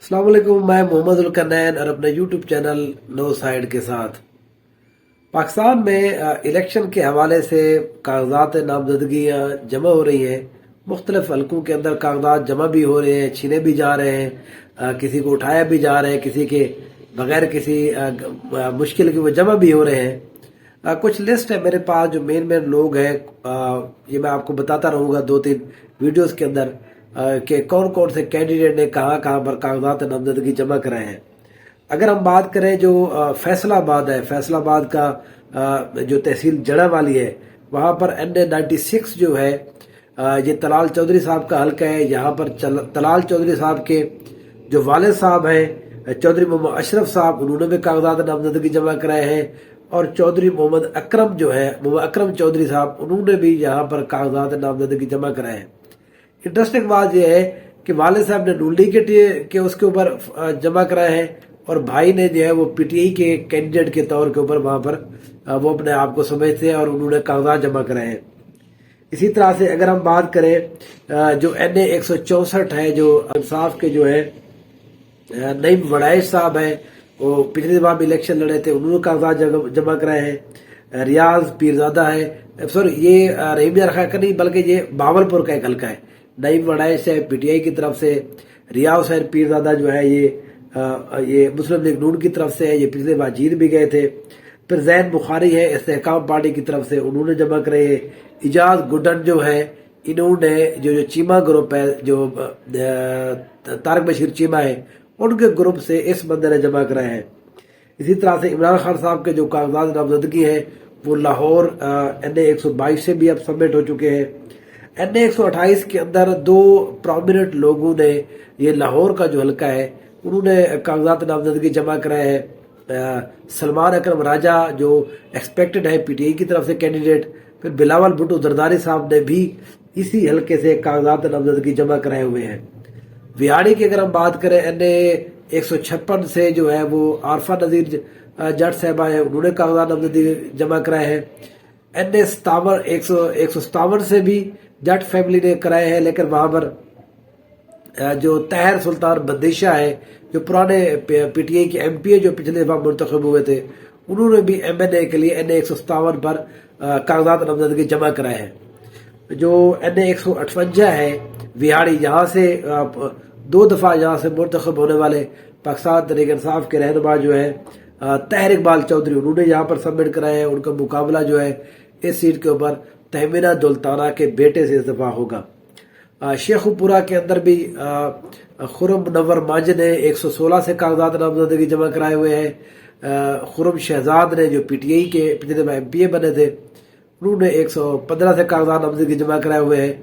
अस्सलाम वालेकुम। मैं मोहम्मद उल-कन्नैन और अपने यूट्यूब चैनल नो साइड के साथ पाकिस्तान में इलेक्शन के हवाले से कागजात नामजदगियाँ जमा हो रही हैं। मुख्तलिफ हलकों के अंदर कागजात जमा भी हो रहे हैं, छीने भी जा रहे हैं, किसी को उठाया भी जा रहे हैं, किसी के बगैर किसी मुश्किल के वो जमा भी हो रहे हैं। कुछ लिस्ट है मेरे पास जो मेन मेन लोग हैं, ये मैं आपको बताता रहूँगा 2-3 वीडियोस के अंदर कि कौन कौन से कैंडिडेट ने कहाँ कहाँ पर कागजात नामजदगी जमा कराए हैं। अगर हम बात करें जो फैसलाबाद है, फैसलाबाद का जो तहसील जड़ा वाली है, वहाँ पर NA96 जो है, ये तलाल चौधरी साहब का हल्का है। यहाँ पर तलाल चौधरी साहब के जो वालिद साहब हैं चौधरी मोहम्मद अशरफ साहब, उन्होंने भी कागजात नामजदगी जमा कराए हैं। और चौधरी मोहम्मद अकरम जो है, मोहम्मद अकरम चौधरी साहब, उन्होंने भी यहाँ पर कागजात नामजदगी जमा कराए हैं। इंटरेस्टिंग बात यह है कि वालिद साहब ने नून लीग के उसके ऊपर जमा कराए हैं और भाई ने जो है वो PTI के कैंडिडेट के तौर के ऊपर वहां पर वो अपने आप को समझते हैं और उन्होंने कागजात जमा कराए हैं। इसी तरह से अगर हम बात करें जो NA164 है, जो इंसाफ के जो है नईम वड़ाइश साहब हैं, वो पिछली दफा भी इलेक्शन लड़े थे, उन्होंने कागजात जमा कराए हैं। रियाज पीरजादा है, सॉरी ये रहीम यार खा का नहीं बल्कि ये बावलपुर का एक हल्का है। नईम वड़ाइश है PTI की तरफ से, रियाज हुसैन पीरजादा जो है ये मुस्लिम लीग नून की तरफ से है, ये पिछले बार जीत भी गए थे। फिर जैन बुखारी है इस्तेहकाम पार्टी की तरफ से, उन्होंने जमा कराए। इजाज गुडन जो है, इन्होंने जो चीमा ग्रुप है, जो तारक बशीर चीमा है, उनके ग्रुप से इस बंदे ने जमा कराए हैं। इसी तरह से इमरान खान साहब के जो कागजात नामजदगी है वो लाहौर NA122 से भी अब सबमिट हो चुके हैं। NA128 के अंदर 2 प्रोमिनेंट लोगों ने, ये लाहौर का जो हल्का है, उन्होंने कागजात नामजदगी जमा कराए हैं। सलमान अकरम राजा जो एक्सपेक्टेड है PTI की तरफ से कैंडिडेट, फिर बिलावल भुट्टो जरदारी साहब ने भी इसी हल्के से कागजात नामजदगी जमा कराए हुए हैं। विहाड़ी की अगर हम बात करें NA156 से जो है वो आरफा नजीर जट साहबा है, उन्होंने कागजात नामजदगी जमा कराए हैं। NA157 से भी जट फैमिली ने कराए हैं, लेकिन वहां पर जो तहर सुल्तान बंदिशा है, जो पुराने PTI के MP जो पिछले दफा मुंतखब हुए थे, उन्होंने भी MNA के लिए NA157 पर कागजात नामजदगी जमा कराए हैं। जो NA158 है विहाड़ी, यहाँ से 2 दफा यहाँ से मुंतखब होने वाले पाकिस्तान तहरीक इंसाफ के रहनुमा जो है तहर इकबाल चौधरी, उन्होंने यहाँ पर सबमिट कराए हैं। उनका मुकाबला जो है इस सीट के ऊपर तहमीना दुल्ताना के बेटे से इस दफा होगा। शेखुपुरा के अंदर भी खुरम मुनव्वर माजिद ने 116 से कागजात नामजदगी जमा कराए हुए हैं। खुरम शहजाद ने जो PTI के पिछले दफा MPA बने थे, उन्होंने 115 से कागजात नामजदगी जमा कराए हुए हैं।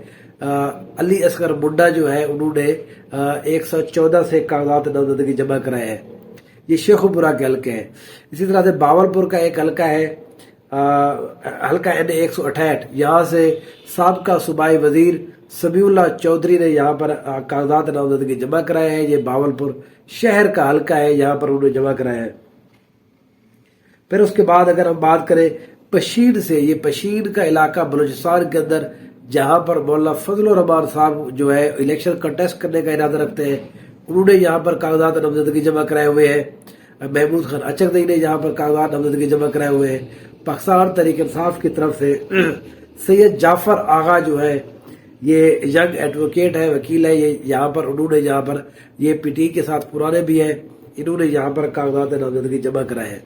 अली असगर मुंडा जो है, उन्होंने 114 से कागजात नामजदगी जमा कराए हैं। ये शेखुपुरा के हल्के हैं। इसी तरह से बावलपुर का एक हल्का है, हल्का NA168, यहाँ से साबका सूबाई वजीर समीउल्लाह चौधरी ने यहाँ पर कागजात नामजदगी जमा कराए हैं। ये बावलपुर शहर का हल्का है, यहाँ पर उन्होंने जमा कराया है। फिर उसके बाद अगर हम बात करें पशीर से, ये पशीर का इलाका बलूचिस्तान के अंदर, जहाँ पर मौलाना फजल रहमान साहब जो है इलेक्शन कंटेस्ट करने का इरादा रखते हैं, उन्होंने यहाँ पर कागजात नामजदगी जमा कराए हुए हैं। महमूद खान अचकदई ने यहाँ पर कागजात नामजदगी जमा कराए हुए हैं। पाकिस्तान तहरीक इंसाफ की तरफ से सैयद जाफर आगा जो है, ये यंग एडवोकेट है, वकील है, ये यहाँ पर उन्होंने यहाँ पर ये PTI के साथ पुराने भी हैं, इन्होंने यहाँ पर कागजात नामजदगी जमा कराए हैं।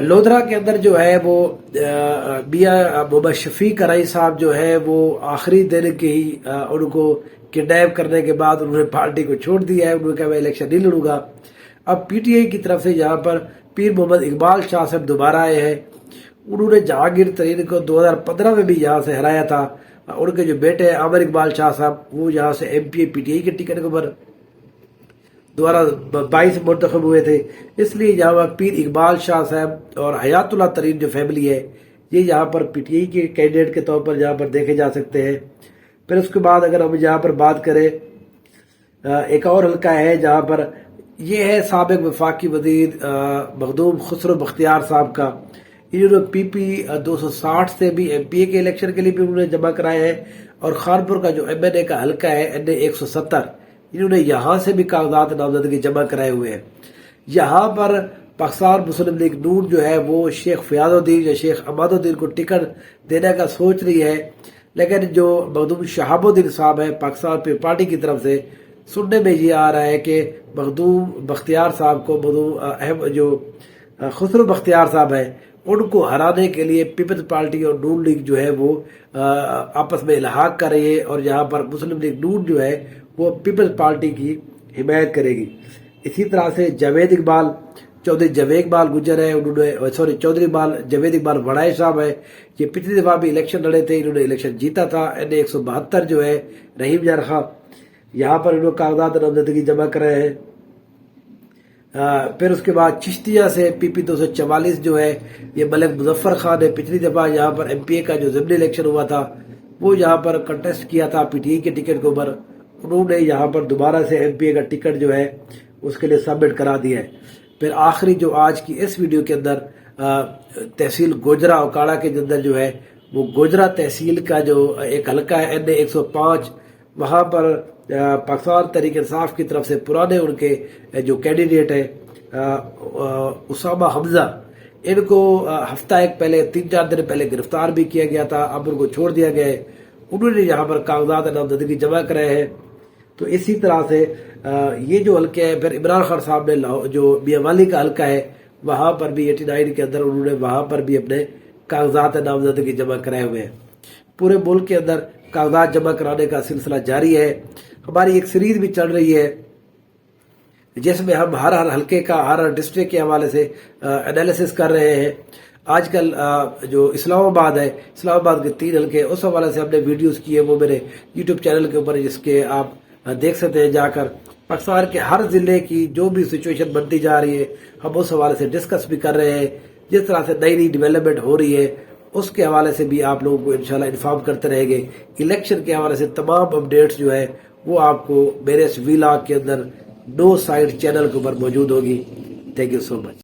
लोधरा के अंदर जो है वो मियां मोहम्मद शफीक कराई साहब जो है, वो आखिरी दिन के ही उनको किडनैप करने के बाद उन्होंने पार्टी को छोड़ दिया है। उन्होंने कहा मैं इलेक्शन नहीं लड़ूंगा। अब PTI की तरफ से यहाँ पर पीर मोहम्मद इकबाल शाह साहब दोबारा आए हैं। उन्होंने जहांगीर तरीन को 2015 में भी यहाँ से हराया था। उनके जो बेटे हैं आमिर इकबाल शाह साहब, वो यहाँ से MPA PTI के टिकट के ऊपर 2022 मुंतखब हुए थे। इसलिए यहाँ पीर इकबाल शाह साहब और हयातुल्लाह तरीन जो फैमिली है, ये यहाँ पर PTI के कैंडिडेट के तौर पर यहाँ पर देखे जा सकते हैं। फिर उसके बाद अगर हम यहाँ पर बात करें, एक और हल्का है जहाँ पर ये है साबिक वफाकी वजीर मखदूम खुसरो बख्तियार साहब का। इन्होंने PP 260 से भी MPA के इलेक्शन के लिए भी उन्होंने जमा कराए हैं। और खानपुर का जो MNA का हल्का है NA170, انہوں نے یہاں سے بھی کاغذات نامزدگی جمع کرائے ہوئے ہیں۔ یہاں پر پاکستان مسلم لیگ نون جو ہے وہ شیخ فیاض الدین یا شیخ عماد الدین کو ٹکٹ دینے کا سوچ رہی ہے، لیکن جو مخدوم شہاب الدین صاحب ہے پاکستان پیپلز پارٹی کی طرف سے، سننے میں یہ آ رہا ہے کہ مخدوم بختیار صاحب کو جو خسرو بختیار صاحب ہیں ان کو ہرانے کے لیے پیپلز پارٹی اور نون لیگ جو ہے وہ آپس میں الحاق کر رہی ہے، اور یہاں پر مسلم لیگ نون جو ہے وہ پیپلز پارٹی کی حمایت کرے گی۔ اسی طرح سے چودھری جاوید اقبال گجر ہے، انہوں نے چودھری جاوید اقبال وڑائے صاحب ہے، یہ پچھلی دفعہ بھی الیکشن لڑے تھے، انہوں نے الیکشن جیتا تھا، انہیں 172 جو ہے رحیم جان خان، یہاں پر انہوں نے کاغذات نامزدگی جمع کرائے ہیں۔ پھر اس کے بعد چشتیہ سے PP 244 جو ہے یہ ملک مظفر خان نے پچھلی دفعہ یہاں پر MPA کا جو ضمنی الیکشن ہوا تھا وہ یہاں پر کنٹیسٹ کیا تھا PTI کے ٹکٹ کے اوپر، انہوں نے یہاں پر دوبارہ سے MPA کا ٹکٹ جو ہے اس کے لیے سبمٹ کرا دیا ہے۔ پھر آخری جو آج کی اس ویڈیو کے اندر تحصیل گوجرا اوکاڑا کے اندر جو ہے وہ گوجرا تحصیل کا جو ایک حلقہ ہے NA 105، وہاں پر پاکستان تحریک انصاف کی طرف سے پرانے ان کے جو کینڈیڈیٹ ہیں اسامہ حمزہ، ان کو ہفتہ ایک پہلے 3-4 دن پہلے گرفتار بھی کیا گیا تھا، اب ان کو چھوڑ دیا گیا ہے، انہوں نے یہاں پر کاغذات نامزدگی جمع کرائے ہیں۔ تو اسی طرح سے یہ جو حلقے ہیں، پھر عمران خان صاحب نے جو میاں والی کا حلقہ ہے وہاں پر بھی 89 کے اندر انہوں نے وہاں پر بھی اپنے کاغذات نامزدگی جمع کرائے ہوئے ہیں۔ پورے ملک کے اندر کاغذات جمع کرانے کا سلسلہ جاری ہے۔ ہماری ایک سیریز بھی چل رہی ہے جس میں ہم ہر حلقے کا ہر ڈسٹرکٹ کے حوالے سے انالیسس کر رہے ہیں۔ آج کل جو اسلام آباد ہے، اسلام آباد کے 3 حلقے، اس حوالے سے ہم نے ویڈیوز کیے، وہ میرے YouTube چینل کے اوپر جس کے آپ دیکھ سکتے ہیں جا کر۔ پاکستان کے ہر ضلع کی جو بھی سچویشن بنتی جا رہی ہے ہم اس حوالے سے ڈسکس بھی کر رہے ہیں، جس طرح سے نئی ڈیولپمنٹ ہو رہی ہے اس کے حوالے سے بھی آپ لوگوں کو انشاءاللہ انفارم کرتے رہیں گے۔ الیکشن کے حوالے سے تمام اپڈیٹس جو ہے وہ آپ کو میرے اس ویلاگ کے اندر نو سائیڈ چینل کے اوپر موجود ہوگی۔ Thank you so much.